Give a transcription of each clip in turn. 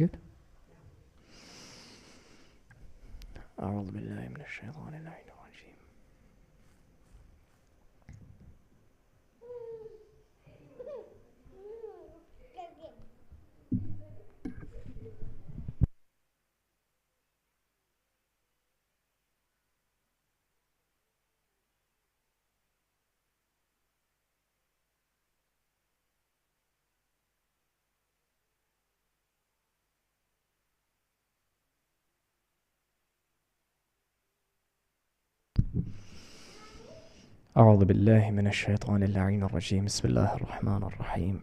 good? أعوذ بالله من الشيطان اللعين الرجيم. أعوذ بالله من الشيطان اللعين الرجيم. بسم الله الرحمن الرحيم.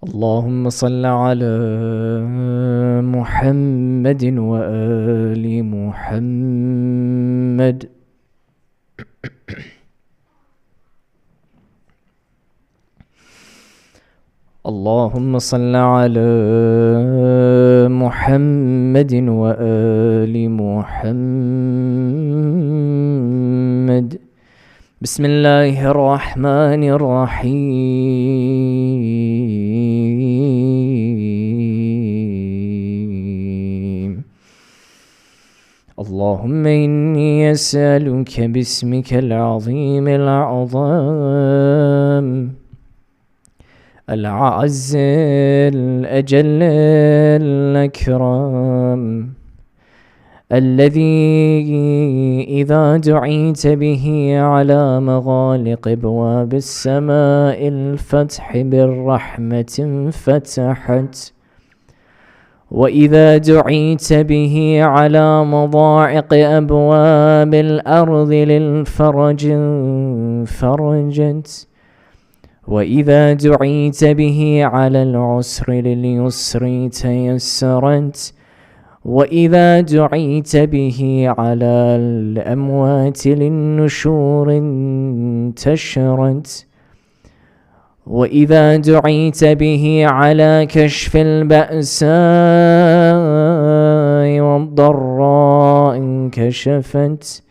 اللهم صل على محمد وآل محمد. اللهم صل على محمد وآل محمد. بسم الله الرحمن الرحيم. اللهم إني أسألك باسمك العظيم الأعظم العز الأجل الأكرم الذي إذا دعيت به على مغالق أبواب السماء الفتح بالرحمة فتحت، وإذا دعيت به على مضاعق أبواب الأرض للفرج فرجت، وإذا دعيت به على العسر لليسر تيسرت، وإذا دعيت به على الأموات للنشور انتشرت، وإذا دعيت به على كشف البأساء والضراء انكشفت،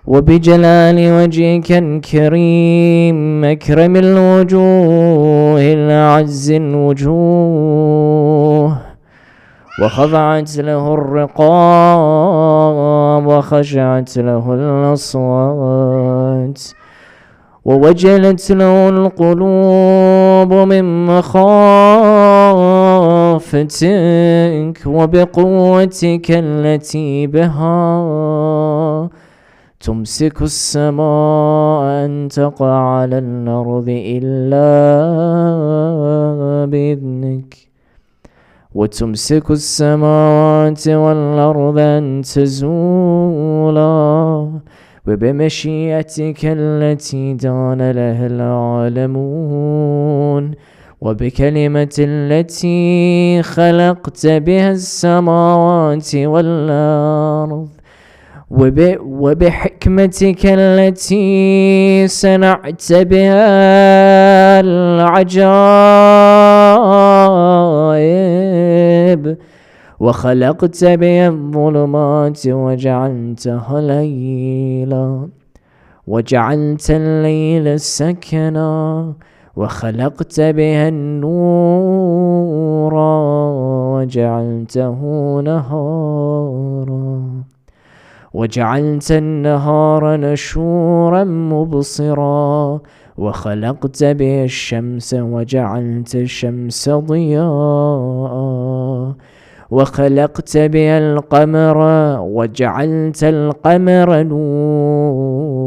وبجلال وجهك الكريم أكرم الوجوه الأعز الوجوه، وخضعت له الرقاب وخشعت له الأصوات، ووجلت له القلوب من مخافتك وبقوتك التي بها تمسك السماء أن تقع على الأرض إلا بإذنك، وتمسك السماوات والأرض أن تزولا وبمشيئتك التي دان لها العالمون، وبكلمة التي خلقت بها السماوات والأرض، وبحكمتك التي صنعت بها العجائب، وخلقت بها الظلمات وجعلتها ليلا، وجعلت الليل سكنا، وخلقت بها النور وجعلته نهارا، وجعلت النهار نشورا مبصرا، وخلقت به الشمس وجعلت الشمس ضياء، وخلقت بها القمر وجعلت القمر نورا،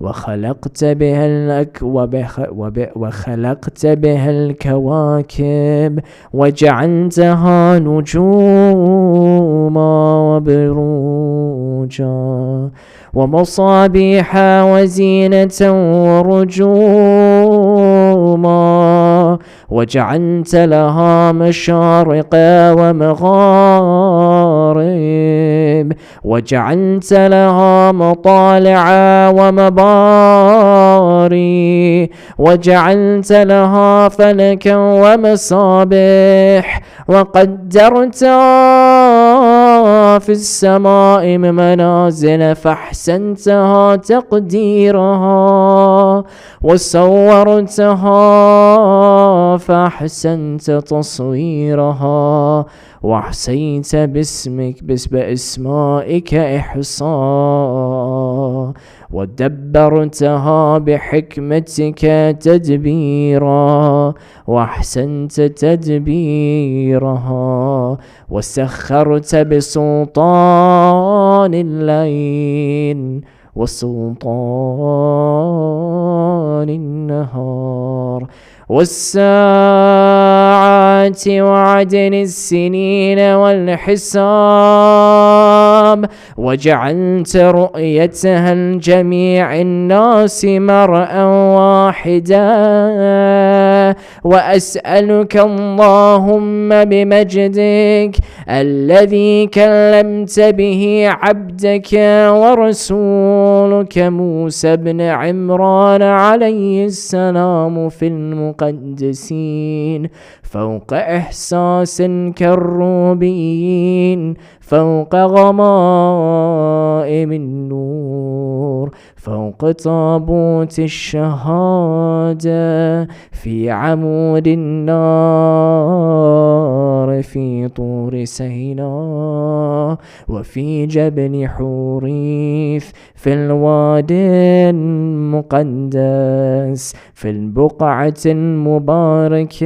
وخلقت بها وخلقت بها الكواكب وجعلتها نجوما وبروجا ومصابيح وزينة ورجوما، وجعلت لها مشارق ومغارب، وجعلت لها مطالع ومباري، وجعلت لها فلكا ومصابيح، وقدرتها في السماء من منازل فأحسنتها تقديرها، وصورتها فأحسنت تصويرها، وأحصيت بأسمائك إحصاء، ودبرتها بحكمتك تدبيرا، وأحسنت تدبيرها، وسخرت بسلطان الليل وسلطان النهار، والساعات وعدن السنين والحساب، وجعلت رؤيتها لجميع الناس مرءا واحدا. وأسألك اللهم بمجدك الذي كلمت به عبدك ورسولك موسى بن عمران عليه السلام في المقدسين، فوق إحساس كالروبيين، فوق غمائم النور، فوق تابوت الشهادة، في عمود النار، في طور سيناء، وفي جبل حوريث، في الوادي المقدس، في البقعة المباركة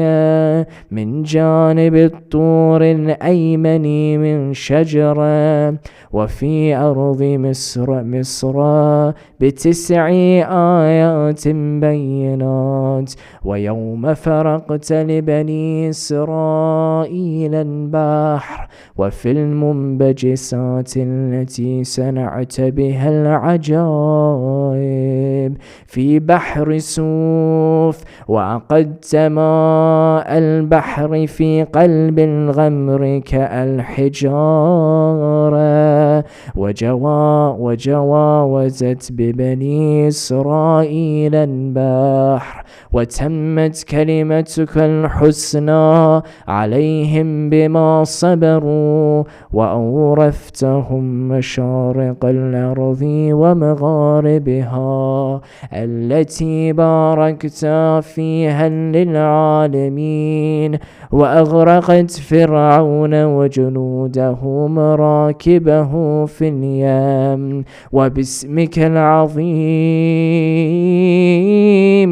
من جانب الطور الأيمن من شجرة، وفي أرض مصر ب9 آيات بينات. ويوم فرقت لبني إسرائيل البحر، وفي المنبجسات التي صنعت بها العجائب، في بحر سوف، وعقدت ماء البحر في قلب الغمر كالحجارة، وجاوزت ببني إسرائيل البحر، وتمت كلمتك الحسنى عليهم بما صبروا، وأورثتهم مشارق الأرض ومغاربها التي باركت فيها للعالمين، وأغرقت فرعون وجنوده مراكبه في اليم، وباسمك العظيم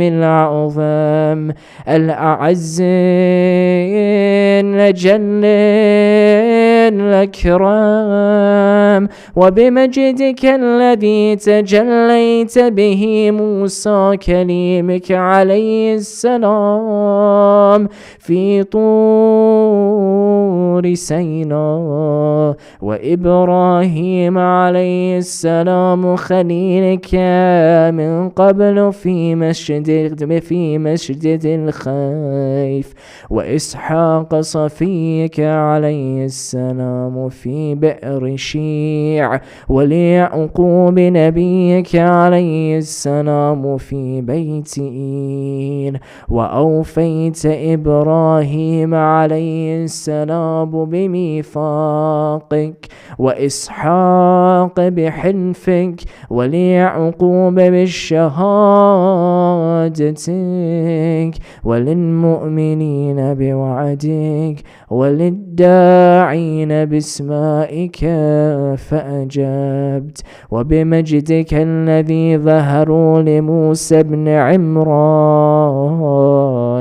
الأعظم الأعز الأجل الأكرم، وبمجدك الذي تجليت به موسى كليمك عليه السلام في طور سيناء، وإبراهيم عليه السلام خليلك من قبل في مسجد الخيف، وإسحاق صفيك عليه السلام في بئر شيع، وليعقوب نبيك عليه السلام في بيت إيل، وأوفيت إبراهيم عليه السلام بميثاقك، وإسحاق بحلفك، وليعقوب بشهادتك، وللمؤمنين بوعدك، وللداعين باسمائك فأجبت، وبمجدك الذي ظهروا لموسى بن عمران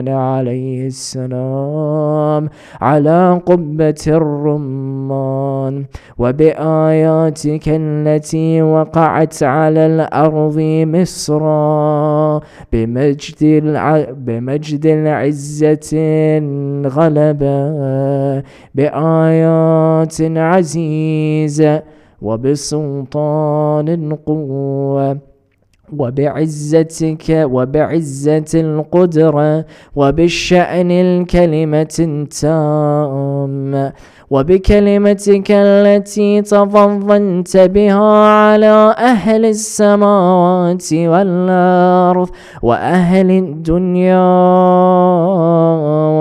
عليه السلام على قبة الرمان، وبآياتك التي وقعت على الأرض مصر بمجد العزة الغلبة، بآيات عزيزة، وبسلطان القوة، وبعزة القدرة، وبالشأن الكلمة التامة، وبكلمتك التي تفضلت بها على أهل السماوات والأرض وأهل الدنيا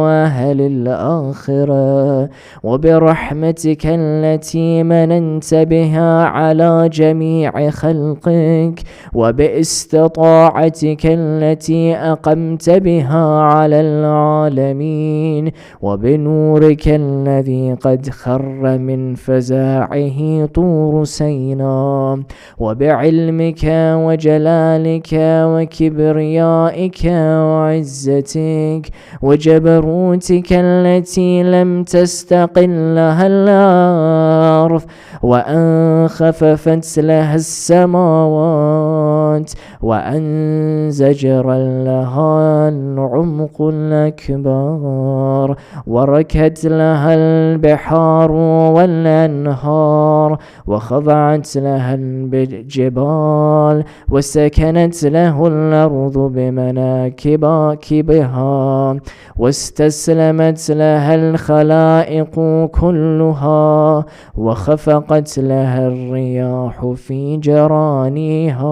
وأهل الآخرة، وبرحمتك التي مننت بها على جميع خلقك، وباستطاعتك التي أقمت بها على العالمين، وبنورك الذي قد خر من فزاعه طور سيناء، وبعلمك وجلالك وكبريائك وعزتك وجبروتك التي لم تستقل لها الأرض وأنخففت لها السماوات وأنزجر لها العمق الأكبر وركت لها البحار والأنهار وخضعت لها الجبال وسكنت له الأرض بمناكبها واستسلمت لها الخلائق كلها وخفقت لها الرياح في جرانيها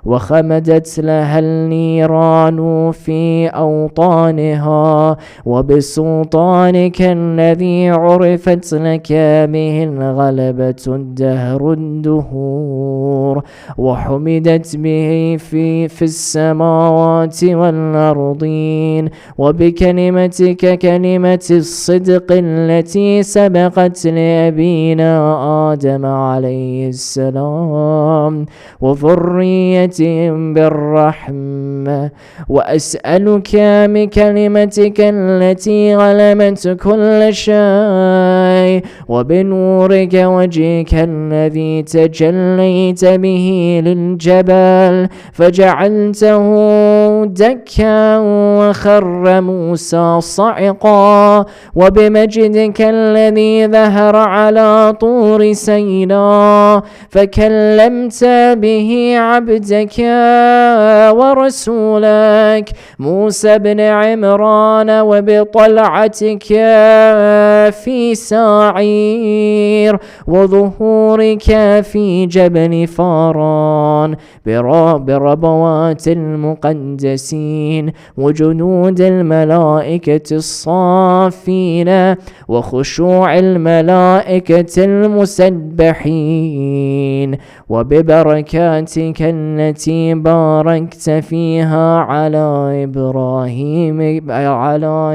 وخمدت لها النيران في أوطانها، وبسلطانك الذي عرفت لك به الغلبة الدهر الدهور وحمدت به في السماوات والأرضين، وبكلمتك كلمة الصدق التي سبقت لأبينا آدم عليه السلام وذريتهم بالرحمة، وأسألك بكلمتك التي غلبت كل شيء وبنورك وجهك الذي تجليت به للجبل فجعلته دكا وخر موسى صعقا، وبمجدك الذي ظهر على طور سيناء فكلمت به عبدك ورسولك موسى بن عمران وبطلعتك في ساعير وظهورك في جبل فاران بربوات المقدسين وجنود الملائكة الصافين وخشوع الملائكة المسبحين، وببركاتك التي باركت فيها على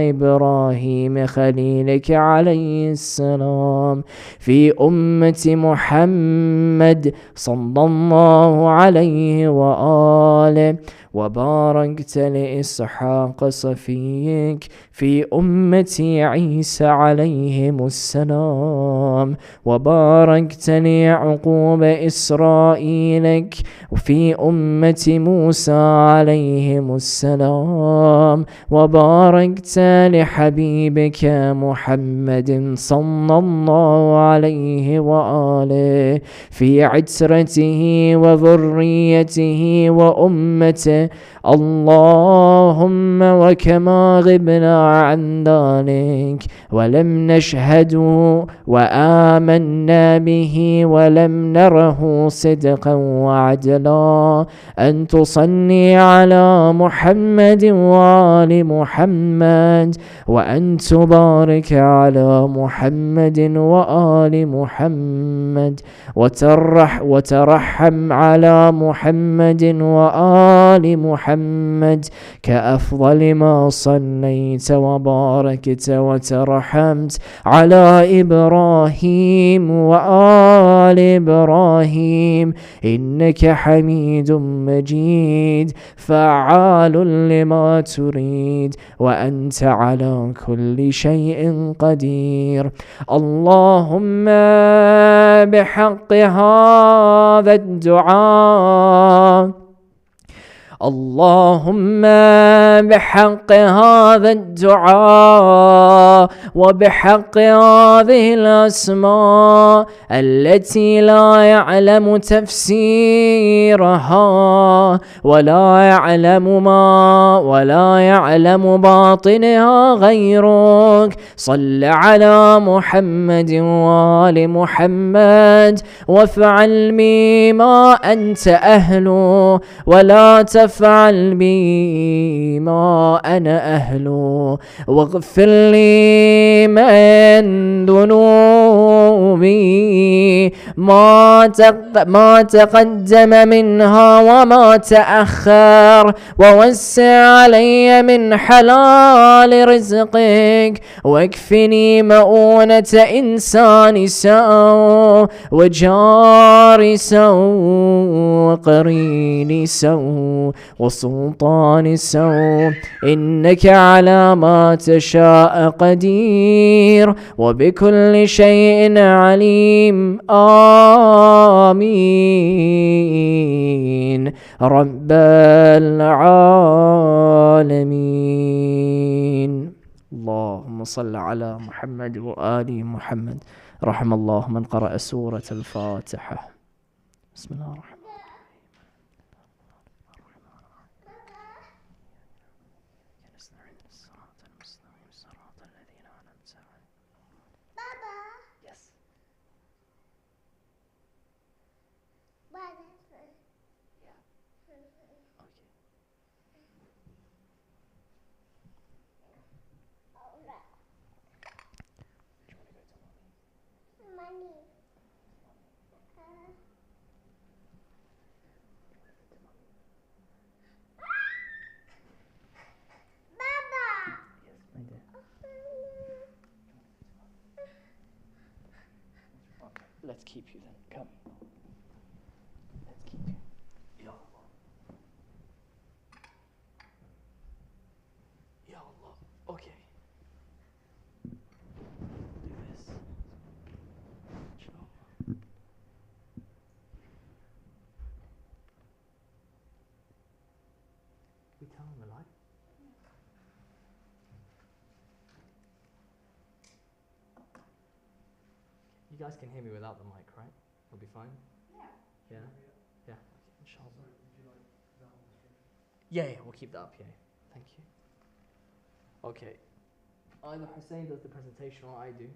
إبراهيم خليلك عليه السلام في أمة محمد صلى الله عليه وآله، وباركت لإسحاق صفيك في أمة عيسى عليهم السلام، وباركت ليعقوب إسرائيلك في أمة موسى عليهم السلام، وباركت لحبيبك محمد صلى الله عليه وآله في عترته وذريته وأمته. اللهم وكما غبنا عن ذلك ولم نشهده وآمنا به ولم نره صدقا وعدلا أن تصلي على محمد وآل محمد، وأن تبارك على محمد وآل محمد، وترحم على محمد وآل محمد كأفضل ما صليت وباركت وترحمت على إبراهيم وآل إبراهيم إنك حميد مجيد فعال لما تريد وأنت على كل شيء قدير. اللهم بحق هذا الدعاء، اللهم بحق هذا الدعاء وبحق هذه الأسماء التي لا يعلم تفسيرها ولا يعلم باطنها غيرك. صل على محمد وآل محمد وافعل بي ما أنت أهله ولا تفعل بي ما أنا أهله، واغفر لي من ذنوبي ما تقدم منها وما تأخر، ووسع علي من حلال رزقك، واكفني مؤونة إنسان سوء وجار سوء وقرين سوء وسلطان سوء، إنك على ما تشاء قدير وبكل شيء عليم. آمين رب العالمين. اللهم صل على محمد وآل محمد. رحم الله من قرأ سورة الفاتحة. بسم الله الرحمن الرحيم. Let's keep you then. Come. Let's keep you. Ya Allah. Ya Allah. Okay. Do this. Inshallah. We tell him a lie? You guys can hear me without the mic, right? We'll be fine? Yeah? Yeah? Okay, inshallah. Yeah, we'll keep that up, yeah. Thank you. Okay. Either Hussain does the presentation or I do.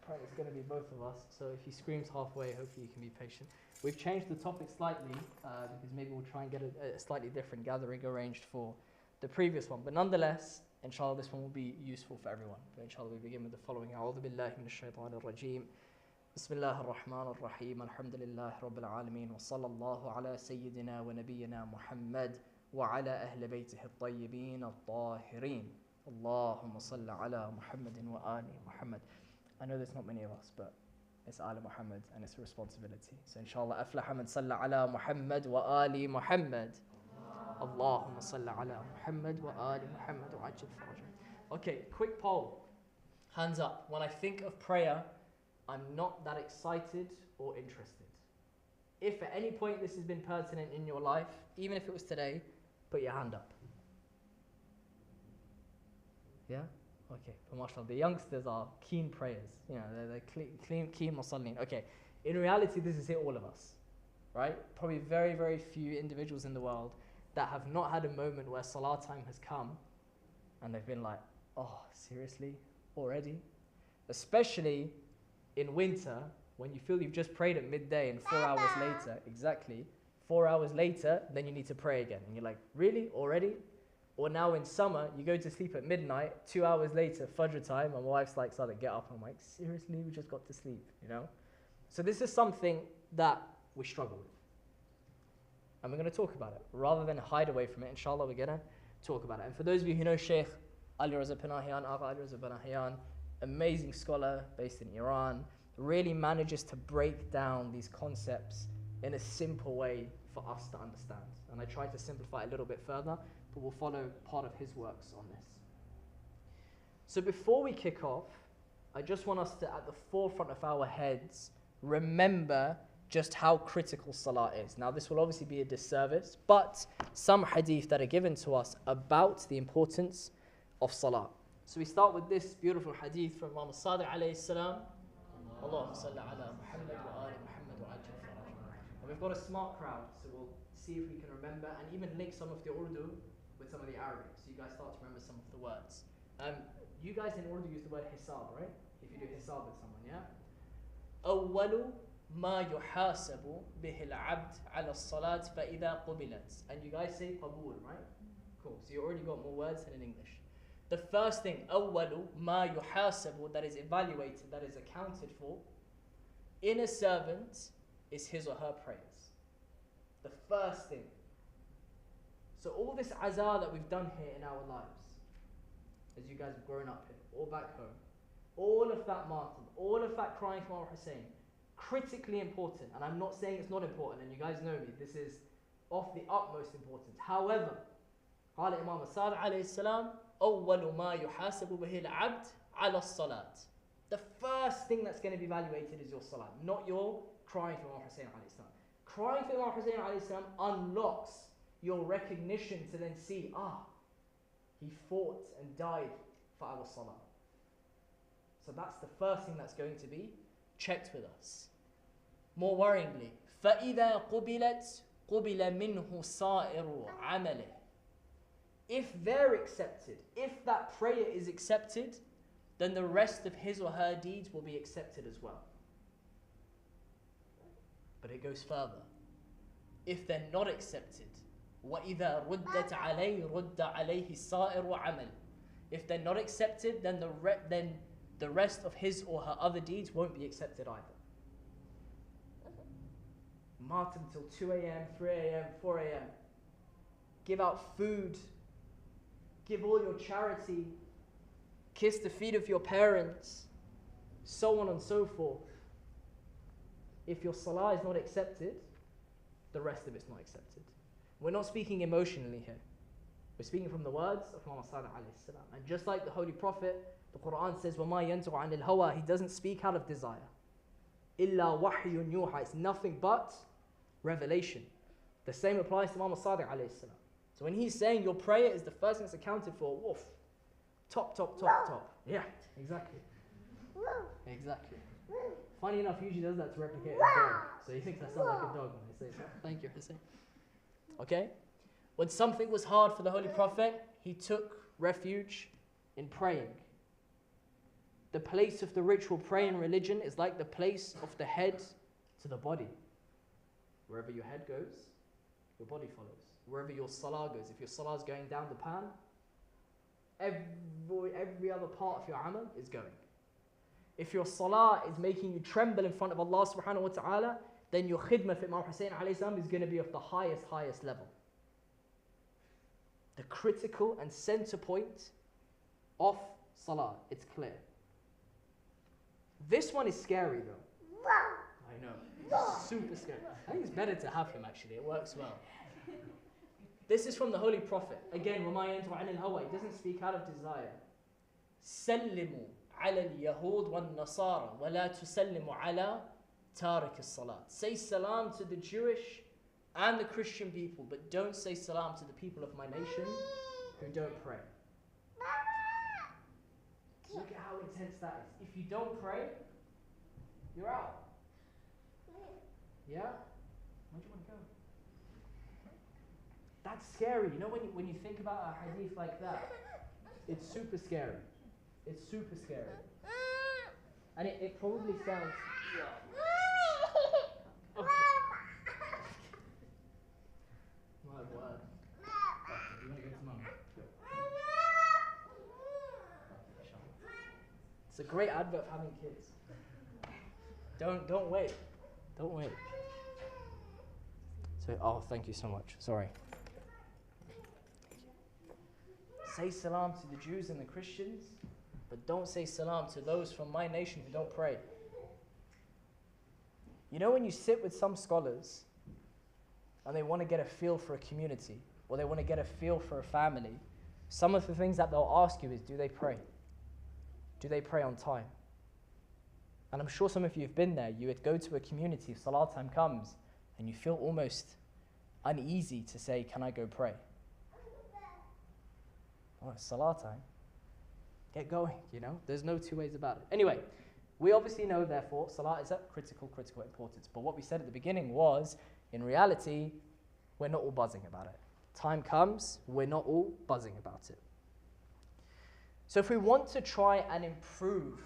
Apparently it's going to be both of us, so if he screams halfway, hopefully you can be patient. We've changed the topic slightly, because maybe we'll try and get a slightly different gathering arranged for the previous one. But nonetheless, inshallah, this one will be useful for everyone. But inshallah, we begin with the following. A'udhu billahi minash shaitanir rajim. بسم الله الرحمن الرحيم الحمد لله رب العالمين وصلى الله على سيدنا ونبينا محمد وعلى أهل بيته الطيبين الطاهرين اللهم صل على محمد وآل محمد. I know there's not many of us, but it's Al Muhammad and it's a responsibility. So inshallah, أفلح من صلى على محمد وآل محمد. اللهم صل على محمد وآل محمد وعجل فرجه. Okay, quick poll. Hands up. When I think of prayer, I'm not that excited or interested. If at any point this has been pertinent in your life, even if it was today, put your hand up. Yeah? Okay. But mashallah, the youngsters are keen prayers. You know, they're keen musallin. Okay. In reality, this is hit all of us. Right? Probably very, very few individuals in the world that have not had a moment where salah time has come and they've been like, oh, seriously? Already? Especially in winter, when you feel you've just prayed at midday and 4 hours later, exactly, 4 hours later, then you need to pray again. And you're like, really? Already? Or now in summer, you go to sleep at midnight, 2 hours later, Fajr time, and my wife's like, Sadiq, get up. I'm like, seriously? We just got to sleep, you know? So this is something that we struggle with. And we're going to talk about it. Rather than hide away from it, inshallah, we're going to talk about it. And for those of you who know Sheikh Ali Raza Panahian, Agha Ali Raza Panahian, amazing scholar based in Iran, really manages to break down these concepts in a simple way for us to understand. And I try to simplify it a little bit further, but we'll follow part of his works on this. So before we kick off, I just want us to, at the forefront of our heads, remember just how critical salah is. Now this will obviously be a disservice, but some hadith that are given to us about the importance of salah. So we start with this beautiful hadith from Imam Sadiq alayhi salam. Allahumma salli ala Muhammad wa ali Muhammad wa ajil faraj. And we've got a smart crowd, so we'll see if we can remember and even link some of the Urdu with some of the Arabic, so you guys start to remember some of the words. You guys in Urdu use the word hisab, right? If you do hisab with someone, yeah? أول ما يحاسب به العبد على الصلاة فإذا قبلت. And you guys say قبول, right? Cool. So you already got more words than in English. The first thing, أول ما يحاسب, that is evaluated, that is accounted for in a servant is his or her prayers. The first thing. So all this azar that we've done here in our lives, as you guys have grown up here, or back home, all of that martyrdom, all of that crying for Hussaini, critically important. And I'm not saying it's not important, and you guys know me, this is of the utmost importance. However, قال Imam Sadiq alayhi salam, أول ما يحاسب به العبد على الصلاة. The first thing that's going to be evaluated is your salat, not your crying for Imam Hussaini alayhi salam. Crying for Imam Hussaini alayhi salam unlocks your recognition to then see, he fought and died for our salah. So that's the first thing that's going to be checked with us. More worryingly, فَإِذَا قُبِلَتْ قُبِلَ مِنْهُ صَائِرُ عَمَلِهِ. If they're accepted, if that prayer is accepted, then the rest of his or her deeds will be accepted as well. But it goes further. If they're not accepted, وَإِذَا رُدَّتْ عَلَيْهِ رُدَّ عَلَيْهِ الصَّائِرُ عَمَلِ. If they're not accepted, then the rest of his or her other deeds won't be accepted either. Martyr until 2 a.m., 3 a.m., 4 a.m. Give out food. Give all your charity. Kiss the feet of your parents. So on and so forth. If your salah is not accepted, the rest of it's not accepted. We're not speaking emotionally here. We're speaking from the words of Muhammad sallallahu alayhi wa sallam. And just like the Holy Prophet, the Quran says, وَمَا يَنْتُقُ عَنِ الْهَوَى, he doesn't speak out of desire. إِلَّا وَحْيٌ يُوحَى, it's nothing but revelation. The same applies to Muhammad sallallahu alayhi wa sallam. So when he's saying your prayer is the first thing that's accounted for, woof, top. Yeah, exactly. Exactly. Funny enough, he usually does that to replicate a dog. So he thinks I sound like a dog when I say that. Thank you, Hussein. Okay? When something was hard for the Holy Prophet, he took refuge in praying. The place of the ritual prayer in religion is like the place of the head to the body. Wherever your head goes, your body follows. Wherever your salah goes, if your salah is going down the pan, every other part of your amal is going. If your salah is making you tremble in front of Allah subhanahu wa ta'ala, then your khidmah for Imam Hussain alayhi salam is going to be of the highest level. The critical and center point of salah, it's clear. This one is scary though. I know, it's super scary. I think it's better to have him actually, it works well. This is from the Holy Prophet. Again, وَمَا يَنْتُقُ عَنِ الْهَوَى, he doesn't speak out of desire. سَلِّمُوا على اليهود والنصارى ولا تسلموا على تارك الصلاة. Say salam to the Jewish and the Christian people, but don't say salam to the people of my nation who don't pray. Look at how intense that is. If you don't pray, you're out. Yeah? Where do you want to go? That's scary. You know when you think about a hadith like that, it's super scary. It's super scary. And it probably sounds... Okay. My word. Okay, you want to go to mum? It's a great advert for having kids. Don't wait. Don't wait. So, thank you so much. Sorry. Say salam to the Jews and the Christians, but don't say salam to those from my nation who don't pray. You know when you sit with some scholars and they want to get a feel for a community, or they want to get a feel for a family, some of the things that they'll ask you is, do they pray? Do they pray on time? And I'm sure some of you have been there. You would go to a community, salah time comes, and you feel almost uneasy to say, can I go pray? Oh, it's salah time. get going, There's no two ways about it. Anyway, we obviously know, therefore, salat is of critical importance. But what we said at the beginning was, in reality, we're not all buzzing about it. Time comes, we're not all buzzing about it. So if we want to try and improve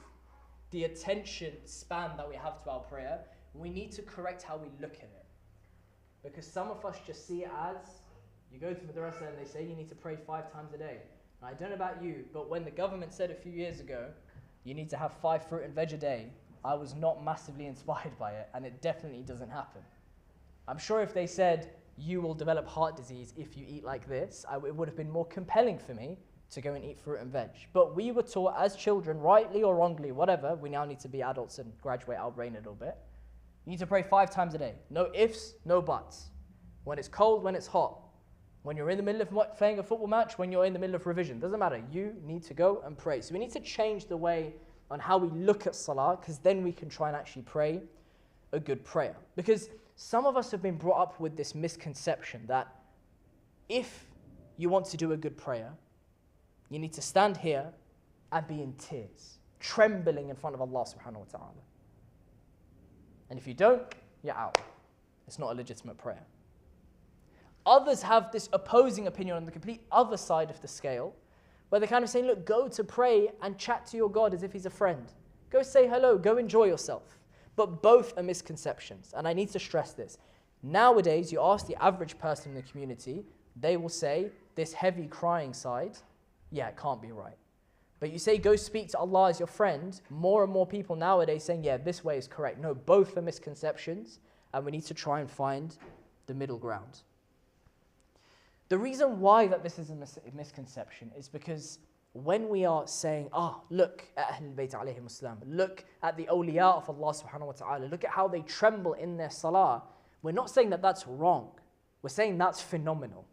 the attention span that we have to our prayer, we need to correct how we look at it. Because some of us just see it as, you go to madrasa and they say you need to pray 5 times a day. And I don't know about you, but when the government said a few years ago, you need to have 5 fruit and veg a day, I was not massively inspired by it, and it definitely doesn't happen. I'm sure if they said, you will develop heart disease if you eat like this, it would have been more compelling for me to go and eat fruit and veg. But we were taught as children, rightly or wrongly, whatever, we now need to be adults and graduate our brain a little bit. You need to pray 5 times a day. No ifs, no buts. When it's cold, when it's hot. When you're in the middle of playing a football match, when you're in the middle of revision. Doesn't matter. You need to go and pray. So we need to change the way on how we look at salah, because then we can try and actually pray a good prayer. Because some of us have been brought up with this misconception that if you want to do a good prayer, you need to stand here and be in tears, trembling in front of Allah subhanahu wa ta'ala. And if you don't, you're out. It's not a legitimate prayer. Others have this opposing opinion on the complete other side of the scale, where they're kind of saying, look, go to pray and chat to your God as if he's a friend. Go say hello, go enjoy yourself. But both are misconceptions, and I need to stress this. Nowadays, you ask the average person in the community, they will say, this heavy crying side, yeah, it can't be right. But you say, go speak to Allah as your friend, more and more people nowadays saying, yeah, this way is correct. No, both are misconceptions, and we need to try and find the middle ground. The reason why that this is a misconception is because when we are saying, look at Ahlul Bayt alayhim as-salam, look at the awliya of Allah subhanahu wa ta'ala, look at how they tremble in their salah, we're not saying that that's wrong. We're saying that's phenomenal.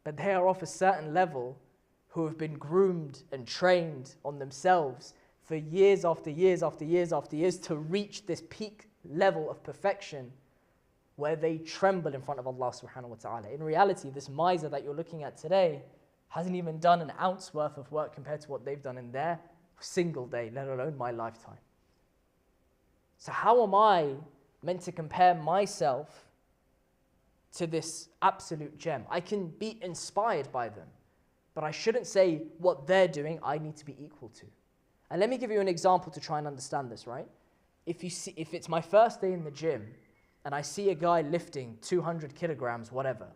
But they are of a certain level who have been groomed and trained on themselves for years after years after years after years to reach this peak level of perfection where they tremble in front of Allah subhanahu wa ta'ala. In reality, this miser that you're looking at today hasn't even done an ounce worth of work compared to what they've done in their single day, let alone my lifetime. So how am I meant to compare myself to this absolute gem? I can be inspired by them, but I shouldn't say what they're doing, I need to be equal to. And let me give you an example to try and understand this, right? If it's my first day in the gym and I see a guy lifting 200 kilograms, whatever,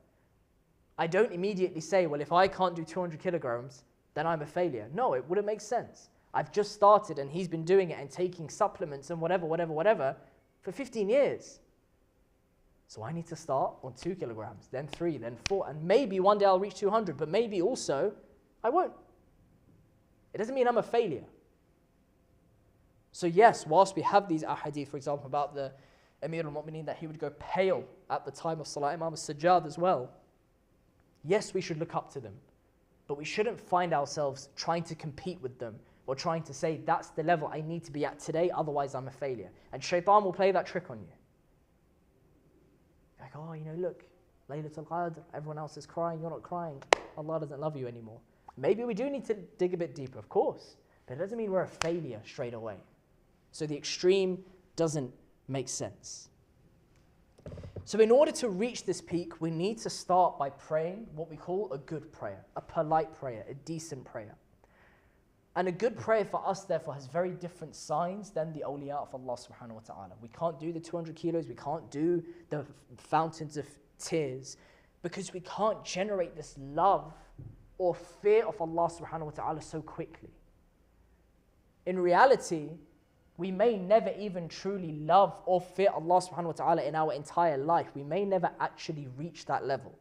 I don't immediately say, well, if I can't do 200 kilograms, then I'm a failure. No, it wouldn't make sense. I've just started and he's been doing it and taking supplements and whatever for 15 years. So I need to start on 2 kilograms, then 3, then 4, and maybe one day I'll reach 200, but maybe also I won't. It doesn't mean I'm a failure. So yes, whilst we have these ahadith, for example, about the Amir al-Mu'mineen, that he would go pale at the time of Salah, Imam al-Sajjad as well. Yes, we should look up to them, but we shouldn't find ourselves trying to compete with them or trying to say, that's the level I need to be at today, otherwise I'm a failure. And shaitan will play that trick on you. Like, look, Laylatul Qadr, everyone else is crying, you're not crying. Allah doesn't love you anymore. Maybe we do need to dig a bit deeper, of course, but it doesn't mean we're a failure straight away. So the extreme doesn't make sense. So in order to reach this peak, we need to start by praying what we call a good prayer, a polite prayer, a decent prayer. And a good prayer for us, therefore, has very different signs than the awliya of Allah subhanahu wa ta'ala. We can't do the 200 kilos, we can't do the fountains of tears, because we can't generate this love or fear of Allah subhanahu wa ta'ala so quickly. In reality, we may never even truly love or fear Allah subhanahu wa ta'ala in our entire life. We may never actually reach that level.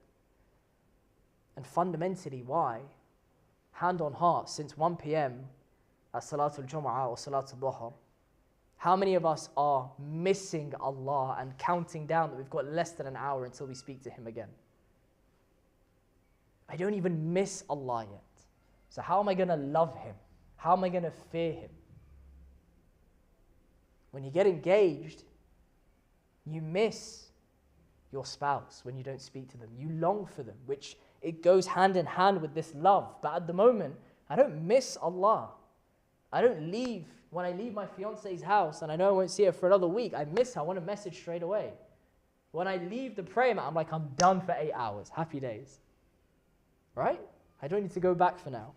And fundamentally, why? Hand on heart, since 1 p.m. at Salatul Jum'ah or Salatul Dhuhr, how many of us are missing Allah and counting down that we've got less than an hour until we speak to Him again? I don't even miss Allah yet. So how am I going to love Him? How am I going to fear Him? When you get engaged, you miss your spouse when you don't speak to them. You long for them, which it goes hand in hand with this love. But at the moment, I don't miss Allah. I don't leave. When I leave my fiance's house and I know I won't see her for another week, I miss her. I want a message straight away. When I leave the prayer mat, I'm like, I'm done for 8 hours. Happy days. Right? I don't need to go back for now.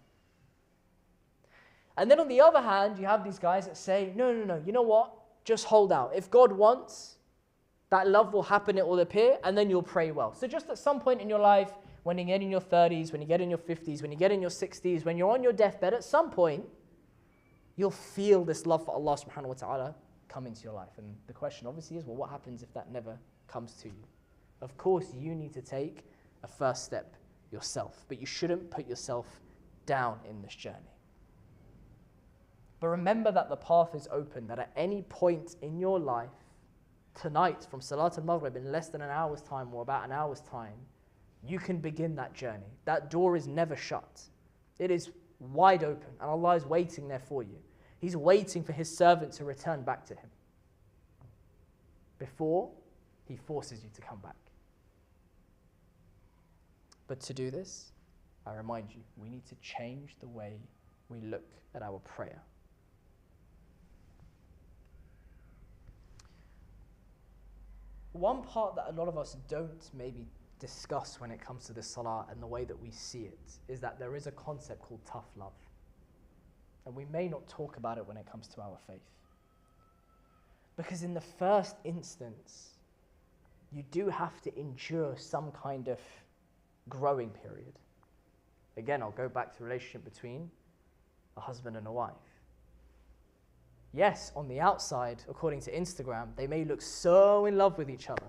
And then on the other hand, you have these guys that say, no, you know what? Just hold out. If God wants, that love will happen, it will appear, and then you'll pray well. So just at some point in your life, when you get in your 30s, when you get in your 50s, when you get in your 60s, when you're on your deathbed, at some point, you'll feel this love for Allah subhanahu wa ta'ala come into your life. And the question obviously is, well, what happens if that never comes to you? Of course, you need to take a first step yourself, but you shouldn't put yourself down in this journey. But remember that the path is open, that at any point in your life, tonight from Salat al-Maghrib in less than an hour's time or about an hour's time, you can begin that journey. That door is never shut. It is wide open, and Allah is waiting there for you. He's waiting for His servant to return back to Him before He forces you to come back. But to do this, I remind you, we need to change the way we look at our prayer. One part that a lot of us don't maybe discuss when it comes to the salah and the way that we see it is that there is a concept called tough love. And we may not talk about it when it comes to our faith. Because in the first instance, you do have to endure some kind of growing period. Again, I'll go back to the relationship between a husband and a wife. Yes, on the outside, according to Instagram, they may look so in love with each other.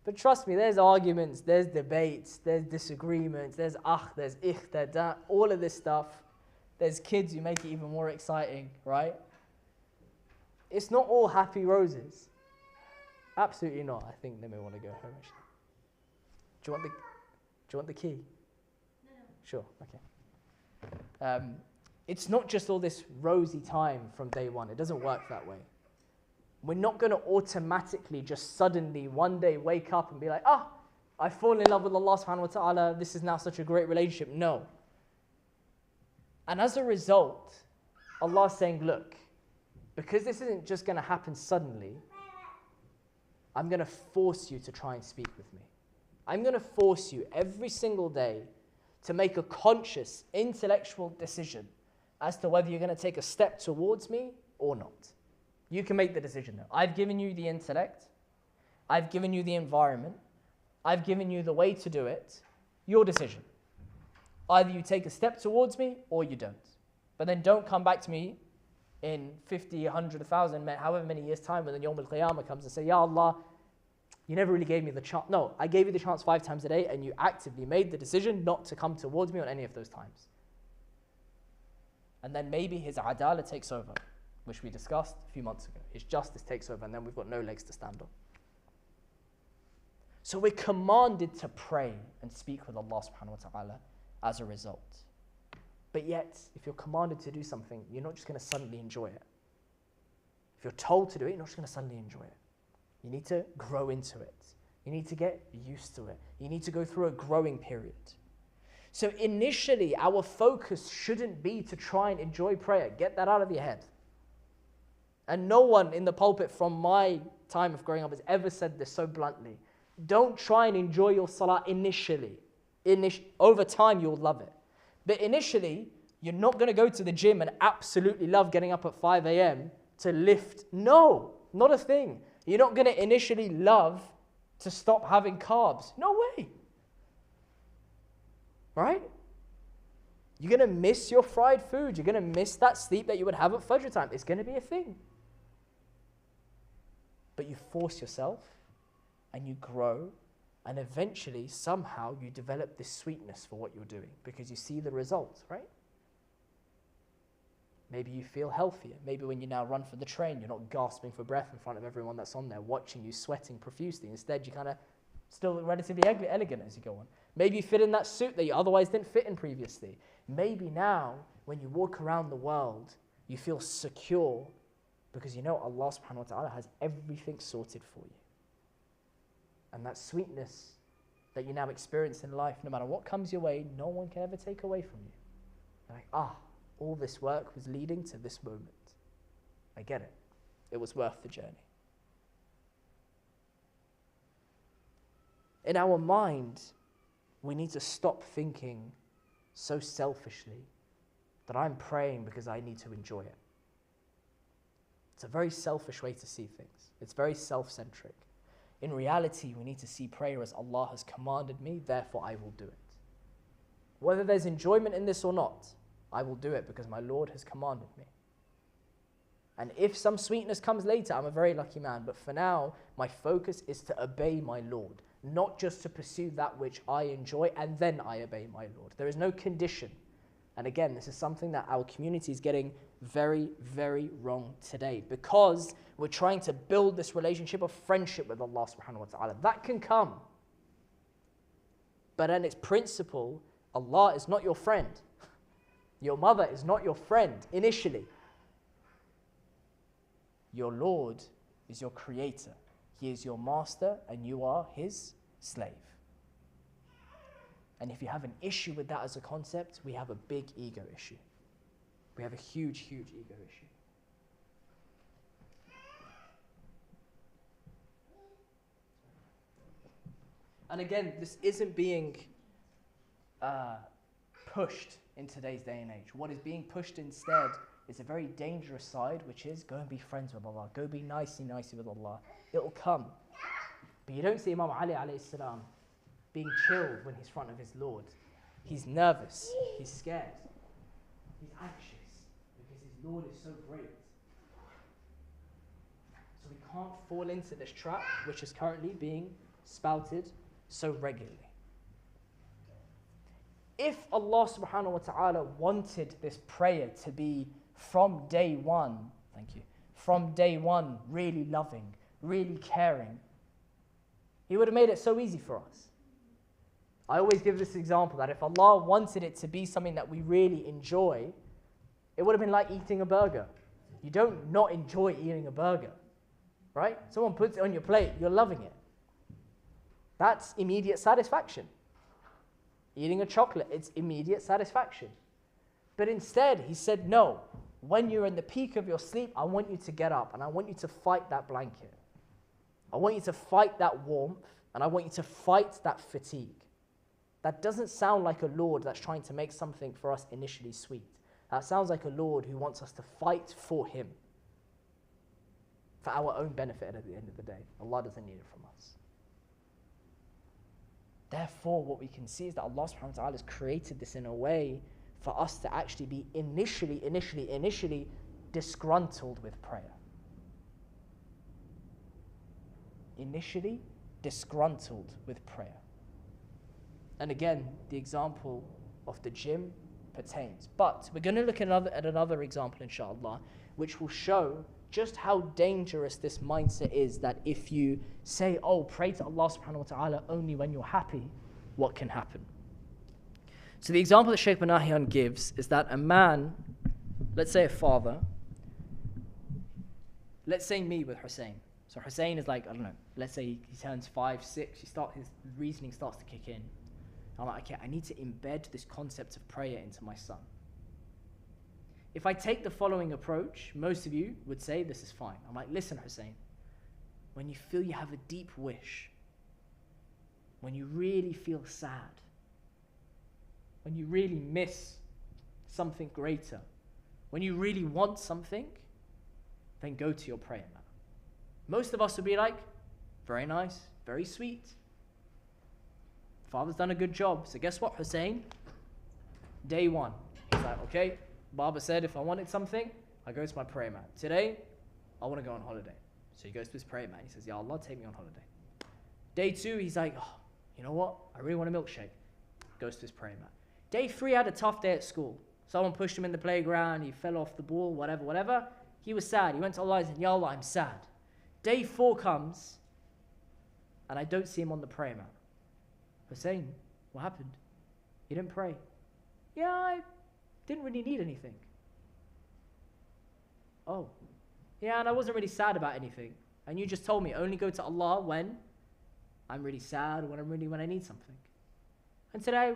But trust me, there's arguments, there's debates, there's disagreements, there's there's there's that, all of this stuff. There's kids who make it even more exciting, right? It's not all happy roses. Absolutely not. I think they may want to go home, actually. Do you want the key? No. Sure, okay. It's not just all this rosy time from day one. It doesn't work that way. We're not going to automatically just suddenly one day wake up and be like, I've fallen in love with Allah subhanahu wa ta'ala. This is now such a great relationship. No. And as a result, Allah's saying, look, because this isn't just going to happen suddenly, I'm going to force you to try and speak with me. I'm going to force you every single day to make a conscious, intellectual decision as to whether you're going to take a step towards me or not. You can make the decision though. I've given you the intellect. I've given you the environment. I've given you the way to do it. Your decision. Either you take a step towards me or you don't. But then don't come back to me in 50, 100, 1,000, however many years' time when the Yawm al-Qiyamah comes and say, Ya Allah, you never really gave me the chance. No, I gave you the chance 5 times a day and you actively made the decision not to come towards me on any of those times. And then maybe His adala takes over, which we discussed a few months ago. His justice takes over and then we've got no legs to stand on. So we're commanded to pray and speak with Allah subhanahu wa ta'ala as a result. But yet, if you're commanded to do something, you're not just going to suddenly enjoy it. If you're told to do it, you're not just going to suddenly enjoy it. You need to grow into it. You need to get used to it. You need to go through a growing period. So initially, our focus shouldn't be to try and enjoy prayer. Get that out of your head. And no one in the pulpit from my time of growing up has ever said this so bluntly. Don't try and enjoy your salah initially. Over time, you'll love it. But initially, you're not going to go to the gym and absolutely love getting up at 5 a.m. to lift. No, not a thing. You're not going to initially love to stop having carbs. No way. Right? You're going to miss your fried food. You're going to miss that sleep that you would have at Fajr time. It's going to be a thing. But you force yourself and you grow, and eventually, somehow, you develop this sweetness for what you're doing because you see the results, right? Maybe you feel healthier. Maybe when you now run for the train, you're not gasping for breath in front of everyone that's on there watching you sweating profusely. Instead, you kind of still look relatively elegant as you go on. Maybe you fit in that suit that you otherwise didn't fit in previously. Maybe now, when you walk around the world, you feel secure because you know Allah subhanahu wa ta'ala has everything sorted for you. And that sweetness that you now experience in life, no matter what comes your way, no one can ever take away from you. Like, all this work was leading to this moment. I get it. It was worth the journey. In our mind, we need to stop thinking so selfishly that I'm praying because I need to enjoy it. It's a very selfish way to see things. It's very self-centric. In reality, we need to see prayer as Allah has commanded me, therefore I will do it. Whether there's enjoyment in this or not, I will do it because my Lord has commanded me. And if some sweetness comes later, I'm a very lucky man. But for now, my focus is to obey my Lord, not just to pursue that which I enjoy and then I obey my Lord. There is no condition. And again, this is something that our community is getting very, very wrong today, because we're trying to build this relationship of friendship with Allah subhanahu wa ta'ala. That can come. But in its principle, Allah is not your friend. Your mother is not your friend initially. Your Lord is your creator. He is your master and you are his slave. And if you have an issue with that as a concept, we have a big ego issue. We have a huge, huge ego issue. And again, this isn't being pushed in today's day and age. What is being pushed instead is a very dangerous side, which is go and be friends with Allah. Go be nicey with Allah. It'll come. But you don't see Imam Ali alayhi salam being chilled when he's in front of his Lord. He's nervous. He's scared. He's anxious because his Lord is so great. So we can't fall into this trap which is currently being spouted so regularly. If Allah subhanahu wa ta'ala wanted this prayer to be from day one, from day one really loving, really caring, He would have made it so easy for us. I always give this example that if Allah wanted it to be something that we really enjoy, it would have been like eating a burger. You don't not enjoy eating a burger, right? Someone puts it on your plate, you're loving it. That's immediate satisfaction. Eating a chocolate, it's immediate satisfaction. But instead, He said, no, when you're in the peak of your sleep, I want you to get up and I want you to fight that blanket. I want you to fight that warmth and I want you to fight that fatigue. That doesn't sound like a Lord that's trying to make something for us initially sweet. That sounds like a Lord who wants us to fight for Him, for our own benefit at the end of the day. Allah doesn't need it from us. Therefore, what we can see is that Allah subhanahu wa ta'ala has created this in a way for us to actually be initially disgruntled with prayer. Initially disgruntled with prayer. And again, the example of the gym pertains. But we're going to look at another example, inshallah, which will show just how dangerous this mindset is, that if you say, oh, pray to Allah subhanahu wa ta'ala only when you're happy, what can happen? So the example that Shaykh bin Nahyan gives is that a man, let's say a father, let's say me with Hussein. So Hussein is like, I don't know, let's say he turns 5, 6, his reasoning starts to kick in. I'm like, okay, I need to embed this concept of prayer into my son. If I take the following approach, most of you would say this is fine. I'm like, listen, Hussein, when you feel you have a deep wish, when you really feel sad, when you really miss something greater, when you really want something, then go to your prayer mat. Most of us would be like, very nice, very sweet. Father's done a good job. So guess what, Hussein? Day one. He's like, okay, Baba said if I wanted something, I go to my prayer mat. Today, I want to go on holiday. So he goes to his prayer mat. He says, Ya Allah, take me on holiday. Day 2, he's like, oh, you know what? I really want a milkshake. Goes to his prayer mat. Day 3, had a tough day at school. Someone pushed him in the playground. He fell off the ball, whatever. He was sad. He went to Allah and said, Ya Allah, I'm sad. Day 4 comes, and I don't see him on the prayer mat. Hussein, what happened? You didn't pray. Yeah, I didn't really need anything. Oh, yeah, and I wasn't really sad about anything. And you just told me only go to Allah when I'm really sad or when I need something. And today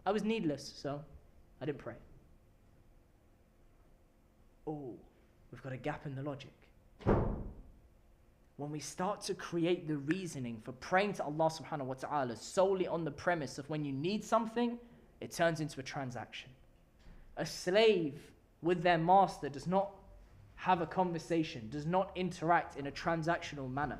I was needless, so I didn't pray. oh, we've got a gap in the logic. When we start to create the reasoning for praying to Allah subhanahu wa ta'ala solely on the premise of when you need something, it turns into a transaction. A slave with their master does not have a conversation, does not interact in a transactional manner.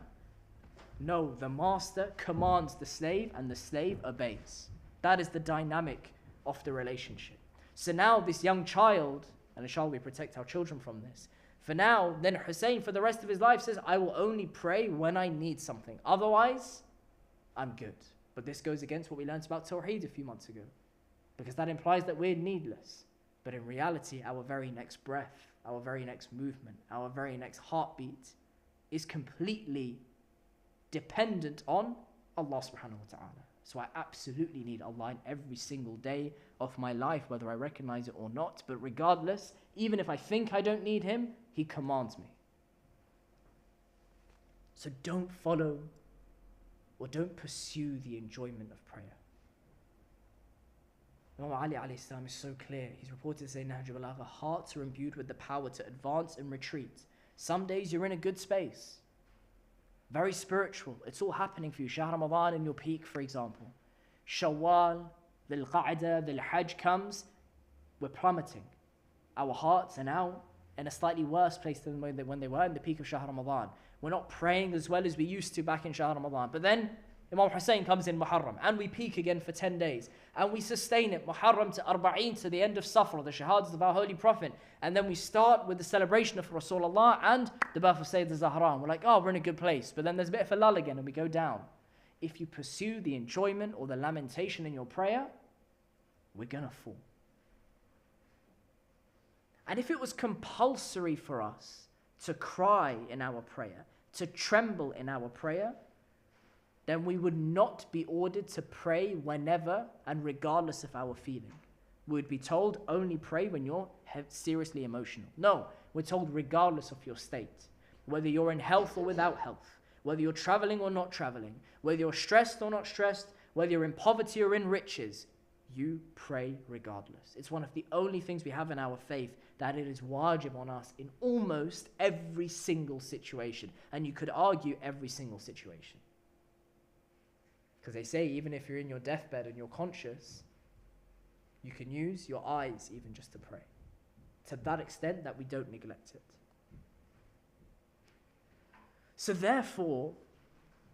No, the master commands the slave and the slave obeys. That is the dynamic of the relationship. So now this young child, and inshallah we protect our children from this, for now, then Hussein for the rest of his life says, I will only pray when I need something. Otherwise, I'm good. But this goes against what we learned about Tawheed a few months ago. Because that implies that we're needless. But in reality, our very next breath, our very next movement, our very next heartbeat is completely dependent on Allah subhanahu wa ta'ala. So I absolutely need Allah in every single day of my life, whether I recognize it or not. But regardless, even if I think I don't need Him, He commands me. So don't follow or don't pursue the enjoyment of prayer. Imam Ali alayhi salam is so clear. He's reported to say, Nahj al-Balagha, hearts are imbued with the power to advance and retreat. Some days you're in a good space. Very spiritual. It's all happening for you. Shahr Ramadan in your peak, for example. Shawwal, Dhul Qa'dah, Dhul Hajj comes. We're plummeting. Our hearts are now in a slightly worse place than when they were in the peak of Shahr Ramadan. We're not praying as well as we used to back in Shahr Ramadan. But then Imam Hussain comes in Muharram and we peak again for 10 days. And we sustain it, Muharram to Arba'een, to the end of Safar, the Shahadas of our Holy Prophet. And then we start with the celebration of Rasulullah and the birth of Sayyidina Zahra. And we're like, oh, we're in a good place. But then there's a bit of a lull again and we go down. If you pursue the enjoyment or the lamentation in your prayer, we're going to fall. And if it was compulsory for us to cry in our prayer, to tremble in our prayer, then we would not be ordered to pray whenever and regardless of our feeling. We would be told only pray when you're seriously emotional. No, we're told regardless of your state, whether you're in health or without health, whether you're traveling or not traveling, whether you're stressed or not stressed, whether you're in poverty or in riches, you pray regardless. It's one of the only things we have in our faith that it is wajib on us in almost every single situation. And you could argue every single situation. Because they say even if you're in your deathbed and you're conscious, you can use your eyes even just to pray. To that extent that we don't neglect it. So therefore,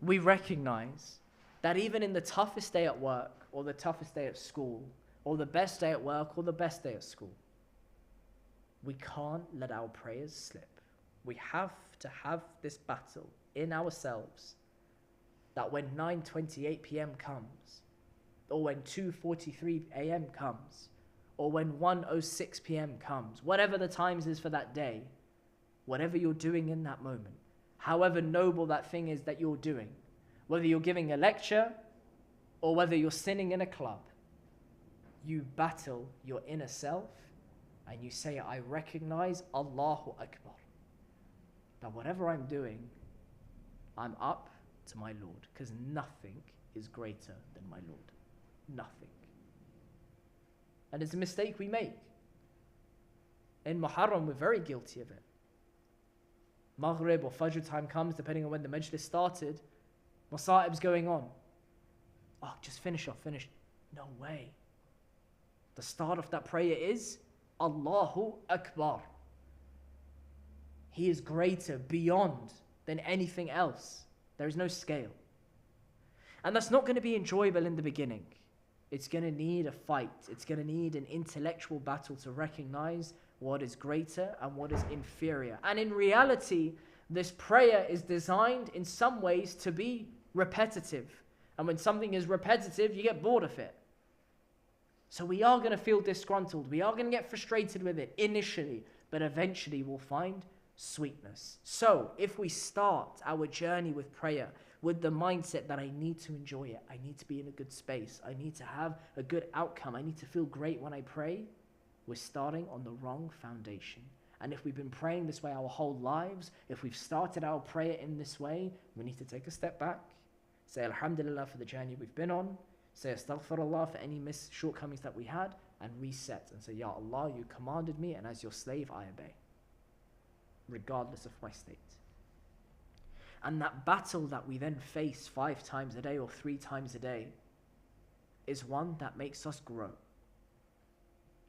we recognize that even in the toughest day at work, or the toughest day at school, or the best day at work, or the best day at school, we can't let our prayers slip. We have to have this battle in ourselves that when 9:28 p.m. comes, or when 2:43 a.m. comes, or when 1:06 p.m. comes, whatever the times is for that day, whatever you're doing in that moment, however noble that thing is that you're doing, whether you're giving a lecture or whether you're sitting in a club, you battle your inner self and you say, I recognize Allahu Akbar. That whatever I'm doing, I'm up to my Lord, because nothing is greater than my Lord. Nothing. And it's a mistake we make. In Muharram, we're very guilty of it. Maghrib or Fajr time comes, depending on when the majlis started, Masa'ib's going on. Oh, just finish off, finish. No way. The start of that prayer is Allahu Akbar. He is greater beyond than anything else. There is no scale. And that's not going to be enjoyable in the beginning. It's going to need a fight. It's going to need an intellectual battle to recognize what is greater and what is inferior. And in reality, this prayer is designed in some ways to be repetitive. And when something is repetitive, you get bored of it. So we are going to feel disgruntled. We are going to get frustrated with it initially, but eventually we'll find sweetness. So if we start our journey with prayer with the mindset that I need to enjoy it, I need to be in a good space, I need to have a good outcome, I need to feel great when I pray, we're starting on the wrong foundation. And if we've been praying this way our whole lives, if we've started our prayer in this way, we need to take a step back, say Alhamdulillah for the journey we've been on, say Astaghfirullah for any shortcomings that we had, and reset and say, Ya Allah, you commanded me, and as your slave I obey. regardless of my state. And that battle that we then face 5 times a day or 3 times a day is one that makes us grow.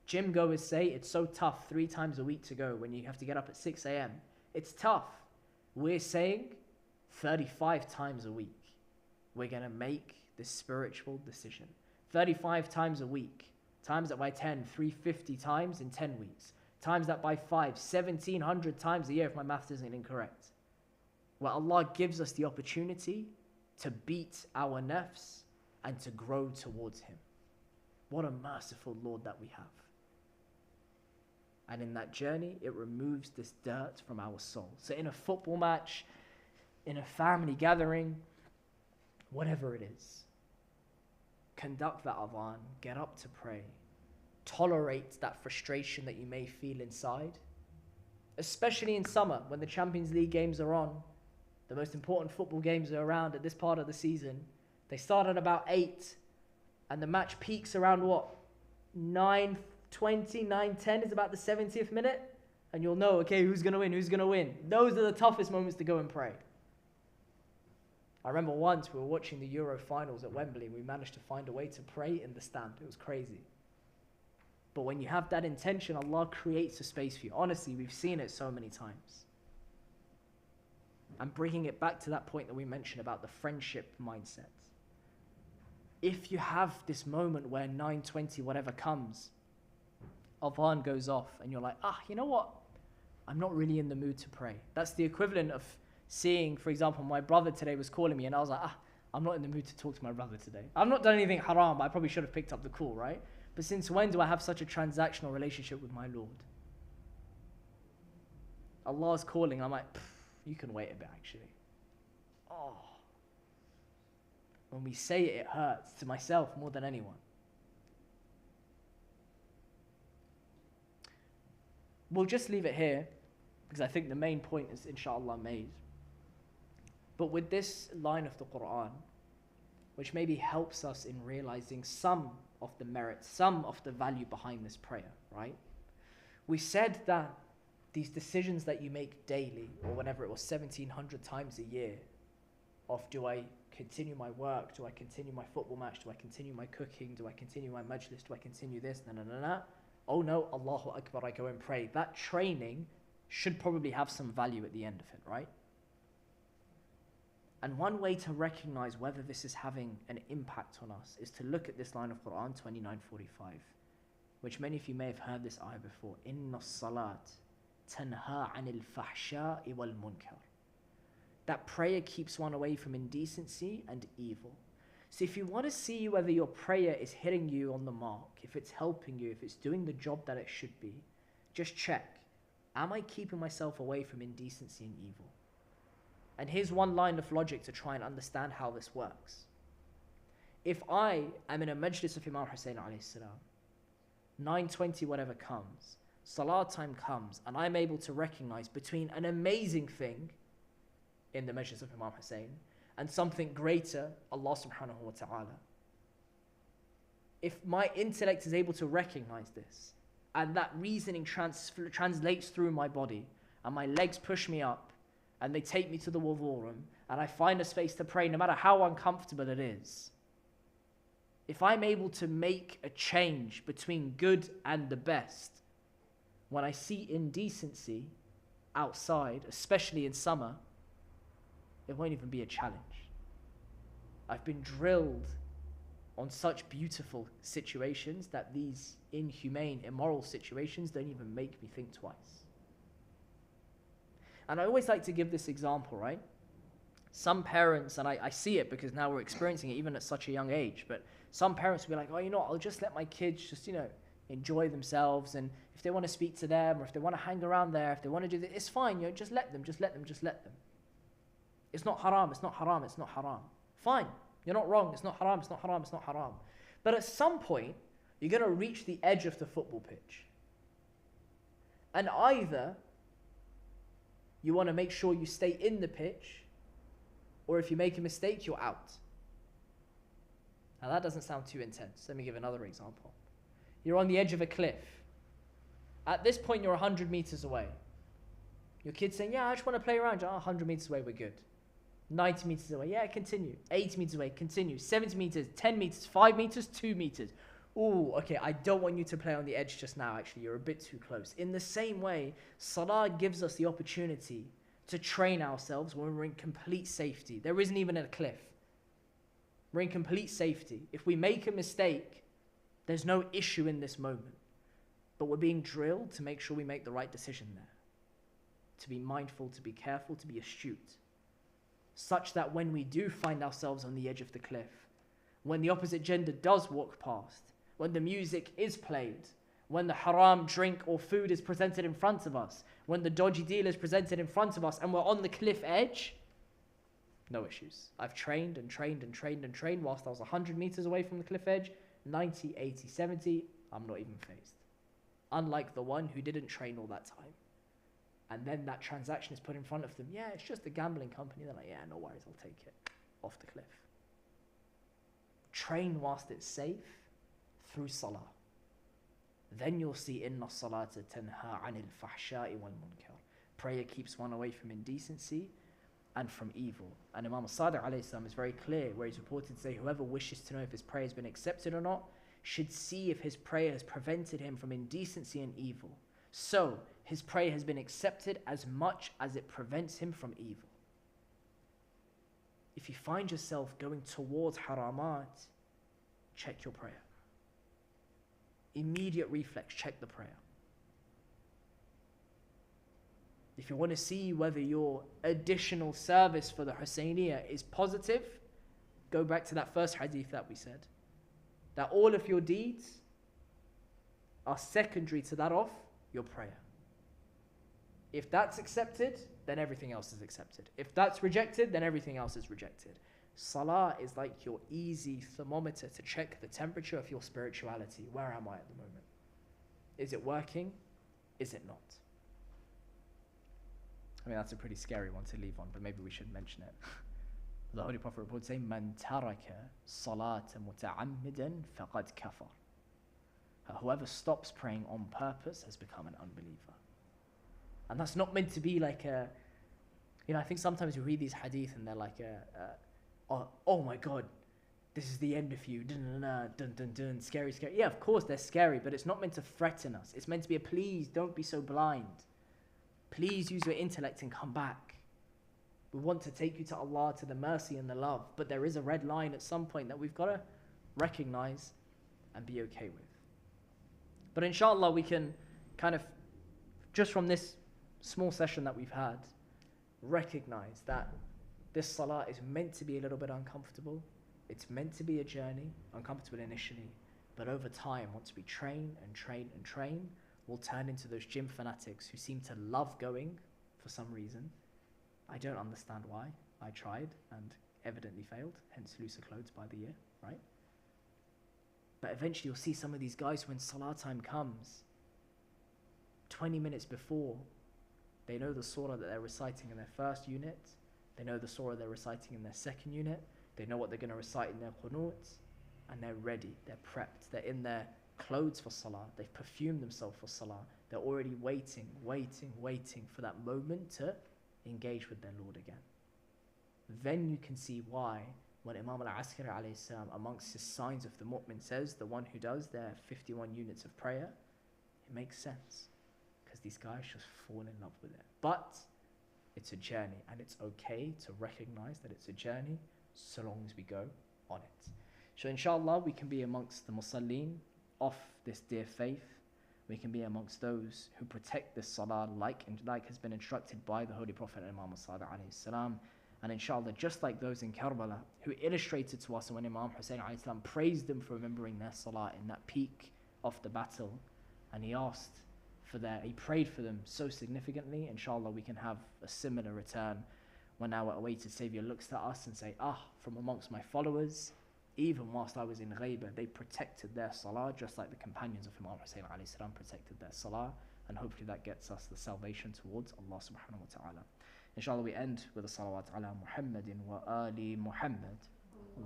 Gym goers say it's so tough 3 times a week to go when you have to get up at 6 a.m. It's tough. We're saying 35 times a week we're going to make this spiritual decision. 35 times a week. Times that by 10, 350 times in 10 weeks. Times that by 5, 1,700 times a year if my maths isn't incorrect. Where Allah gives us the opportunity to beat our nafs and to grow towards Him. What a merciful Lord that we have. And in that journey, it removes this dirt from our soul. So in a football match, in a family gathering, whatever it is, conduct that adhan, get up to pray. Tolerate that frustration that you may feel inside. Especially in summer, when the Champions League games are on, the most important football games are around at this part of the season. They start at about 8, and the match peaks around what? 9:20, 9:10 is about the 70th minute, and you'll know, okay, who's going to win, who's going to win. Those are the toughest moments to go and pray. I remember once we were watching the Euro finals at Wembley, and we managed to find a way to pray in the stand. It was crazy. But when you have that intention, Allah creates a space for you. Honestly, we've seen it so many times. And bringing it back to that point that we mentioned about the friendship mindset. If you have this moment where 9:20 whatever comes, adhan goes off, and you're like, you know what? I'm not really in the mood to pray. That's the equivalent of seeing, for example, my brother today was calling me, and I was like, I'm not in the mood to talk to my brother today. I've not done anything haram, but I probably should have picked up the call, right? But since when do I have such a transactional relationship with my Lord? Allah's calling, I'm like, you can wait a bit actually. When we say it, it hurts to myself more than anyone. We'll just leave it here because I think the main point is inshallah made. But with this line of the Quran, which maybe helps us in realizing some of the merits, some of the value behind this prayer, right? We said that these decisions that you make daily, or whenever it was 1,700 times a year, of do I continue my work, do I continue my football match, do I continue my cooking, do I continue my majlis, do I continue this, oh no, Allahu Akbar, I go and pray. That training should probably have some value at the end of it, right? And one way to recognize whether this is having an impact on us is to look at this line of Quran 29:45, which many of you may have heard this ayah before. Inna salat tanha anil fahsha'i wal munkar. That prayer keeps one away from indecency and evil. So if you want to see whether your prayer is hitting you on the mark, if it's helping you, if it's doing the job that it should be, just check. Am I keeping myself away from indecency and evil? And here's one line of logic to try and understand how this works. If I am in a majlis of Imam Hussaini alayhi salam, 9:20 whatever comes, salat time comes, and I'm able to recognize between an amazing thing in the majlis of Imam Hussain and something greater, Allah subhanahu wa ta'ala. If my intellect is able to recognize this, and that reasoning translates through my body, and my legs push me up, and they take me to the wudu room, and I find a space to pray, no matter how uncomfortable it is. If I'm able to make a change between good and the best, when I see indecency outside, especially in summer, it won't even be a challenge. I've been drilled on such beautiful situations that these inhumane, immoral situations don't even make me think twice. And I always like to give this example, right? Some parents, and I see it because now we're experiencing it even at such a young age, but some parents will be like, oh, you know what, I'll just let my kids just, enjoy themselves, and if they want to speak to them, or if they want to hang around there, if they want to do this, it's fine, just let them. It's not haram, it's not haram, it's not haram. Fine, you're not wrong, it's not haram, it's not haram, it's not haram. But at some point, you're going to reach the edge of the football pitch. And either you want to make sure you stay in the pitch, or if you make a mistake, you're out. Now that doesn't sound too intense. Let me give another example. You're on the edge of a cliff. At this point, you're 100 meters away. Your kid's saying, yeah, I just want to play around. 100 meters away, we're good. 90 meters away, yeah, continue. 80 meters away, continue. 70 meters, 10 meters, 5 meters, 2 meters. Ooh, okay, I don't want you to play on the edge just now, actually. You're a bit too close. In the same way, salah gives us the opportunity to train ourselves when we're in complete safety. There isn't even a cliff. We're in complete safety. If we make a mistake, there's no issue in this moment. But we're being drilled to make sure we make the right decision there. To be mindful, to be careful, to be astute. Such that when we do find ourselves on the edge of the cliff, when the opposite gender does walk past, when the music is played, when the haram drink or food is presented in front of us, when the dodgy deal is presented in front of us and we're on the cliff edge, no issues. I've trained and trained and trained and trained whilst I was 100 meters away from the cliff edge, 90, 80, 70, I'm not even fazed. Unlike the one who didn't train all that time. And then that transaction is put in front of them. Yeah, it's just a gambling company. They're like, yeah, no worries, I'll take it. Off the cliff. Train whilst it's safe through salah. Then you'll see inna salata tanha anil fahsha'i wal munkar. Prayer keeps one away from indecency and from evil. And Imam Sadiq alayhi salam is very clear where he's reported to say whoever wishes to know if his prayer has been accepted or not should see if his prayer has prevented him from indecency and evil. So his prayer has been accepted as much as it prevents him from evil. If you find yourself going towards haramat, check your prayer. Immediate reflex, check the prayer. If you want to see whether your additional service for the Hussainiyah is positive, go back to that first hadith that we said. That all of your deeds are secondary to that of your prayer. If that's accepted, then everything else is accepted. If that's rejected, then everything else is rejected. Salah is like your easy thermometer to check the temperature of your spirituality. Where am I at the moment? Is it working? Is it not? I mean, that's a pretty scary one to leave on, but maybe we should mention it. The Holy Prophet reported saying, "Man taraka salata muta'ammidan faqad kafar." Whoever stops praying on purpose has become an unbeliever. And that's not meant to be like a, I think sometimes you read these hadith and they're like oh my God, this is the end of you, dun dun dun dun, scary, scary. Yeah, of course they're scary, but it's not meant to threaten us. It's meant to be a please, don't be so blind. Please use your intellect and come back. We want to take you to Allah, to the mercy and the love, but there is a red line at some point that we've got to recognize and be okay with. But inshallah, we can kind of, just from this small session that we've had, recognize that this salah is meant to be a little bit uncomfortable. It's meant to be a journey, uncomfortable initially, but over time, once we train and train and train, we'll turn into those gym fanatics who seem to love going for some reason. I don't understand why. I tried and evidently failed, hence looser clothes by the year, right? But eventually you'll see some of these guys when salah time comes, 20 minutes before, they know the surah that they're reciting in their first unit, they know the surah they're reciting in their second unit, they know what they're going to recite in their qunut, and they're ready, they're prepped, they're in their clothes for salah, they've perfumed themselves for salah, they're already waiting for that moment to engage with their Lord again. Then you can see why when Imam al-Askari alayhi salam, amongst his signs of the mu'min, says the one who does their 51 units of prayer, it makes sense because these guys just fall in love with it. But it's a journey, and it's okay to recognize that it's a journey so long as we go on it. So inshallah we can be amongst the musallin of this dear faith. We can be amongst those who protect this salah like has been instructed by the Holy Prophet Imam Sadiq alayhi salam. And inshallah, just like those in Karbala who illustrated to us when Imam Hussaini alayhi salam praised them for remembering their salah in that peak of the battle, and he prayed for them so significantly. Inshallah, we can have a similar return when our awaited Savior looks at us and say, from amongst my followers, even whilst I was in Ghaibah, they protected their salah just like the companions of Imam Hussaini alayhi salam protected their salah, and hopefully that gets us the salvation towards Allah subhanahu wa ta'ala. Inshallah, we end with a salawat ala Muhammadin wa ali Muhammad.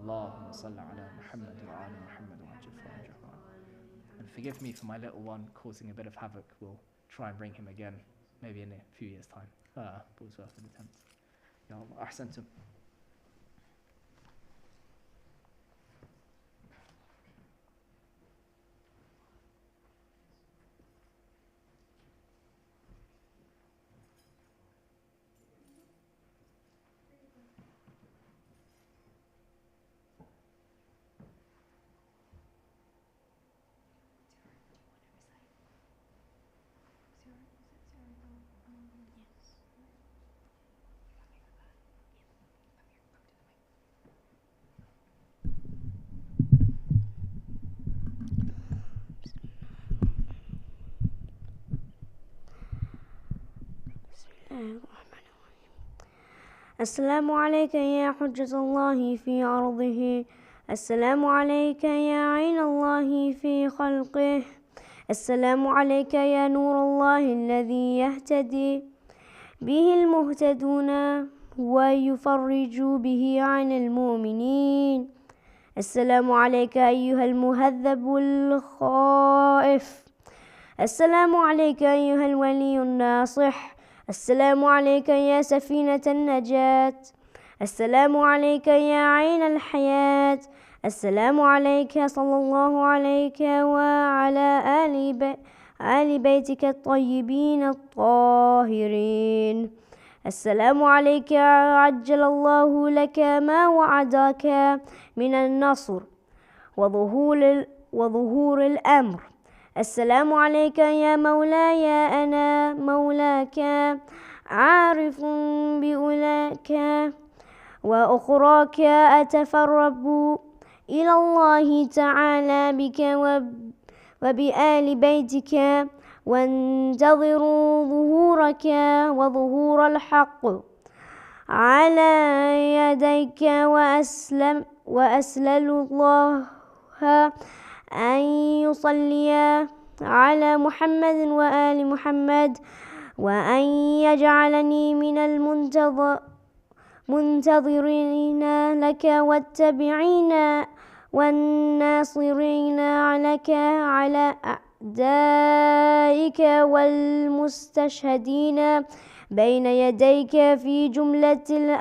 Allahumma salli ala Muhammad wa ali Muhammad wa ajil farajah. And forgive me for my little one causing a bit of havoc. We'll try and bring him again, maybe in a few years' time. But it was worth an attempt. Ya Allah, ahsantum. السلام عليك يا حجة الله في أرضه، السلام عليك يا عين الله في خلقه، السلام عليك يا نور الله الذي يهتدي به المهتدون ويفرج به عن المؤمنين. السلام عليك أيها المهذب الخائف، السلام عليك أيها الولي الناصح، السلام عليك يا سفينة النجاة، السلام عليك يا عين الحياة، السلام عليك صلى الله عليك وعلى آل بيتك الطيبين الطاهرين. السلام عليك عجل الله لك ما وعدك من النصر وظهور الأمر. السلام عليك يا مولاي أنا مولاك عارف بأولاك وأخراك أتفرب إلى الله تعالى بك وبآل بيتك وانتظر ظهورك وظهور الحق على يديك وأسأل الله أن يصلي على محمد وآل محمد وأن يجعلني من المنتظرين لك والتابعين والناصرين لك على أعدائك والمستشهدين بين يديك في جملة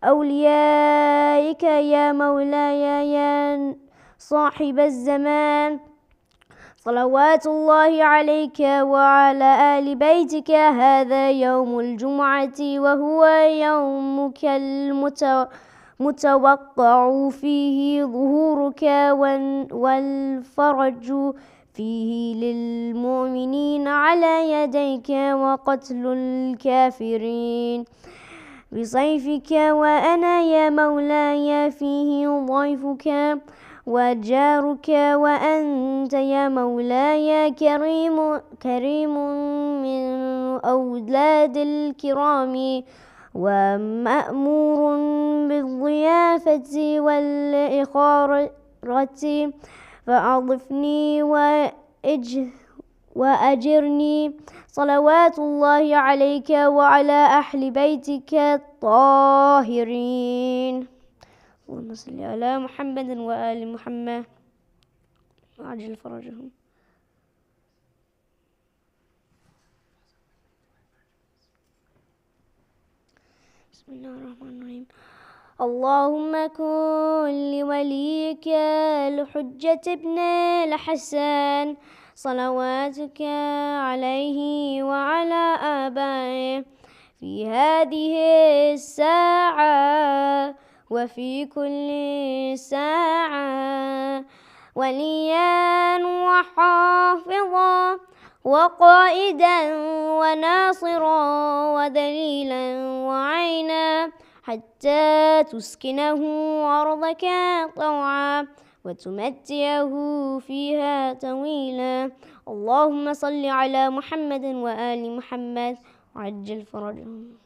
أوليائك يا مولاي يا صاحب الزمان. صلوات الله عليك وعلى آل بيتك. هذا يوم الجمعة وهو يومك المتوقع فيه ظهورك والفرج فيه للمؤمنين على يديك وقتل الكافرين بسيفك. وأنا يا مولاي فيه ضيفك وجارك وأنت يا مولاي كريم من أولاد الكرام ومأمور بالضيافة والإخارة فأضفني وأجرني. صلوات الله عليك وعلى أهل بيتك الطاهرين. اللهم صل على محمد وآل محمد وعجل فرجهم. بسم الله الرحمن الرحيم. اللهم كن لوليك الحجة ابن الحسن صلواتك عليه وعلى آبائه في هذه الساعة وفي كل ساعة وليا وحافظا وقائدا وناصرا ودليلا وعينا حتى تسكنه أرضك طوعا وتمتعه فيها طويلا. اللهم صل على محمد وآل محمد وعجل فرجهم.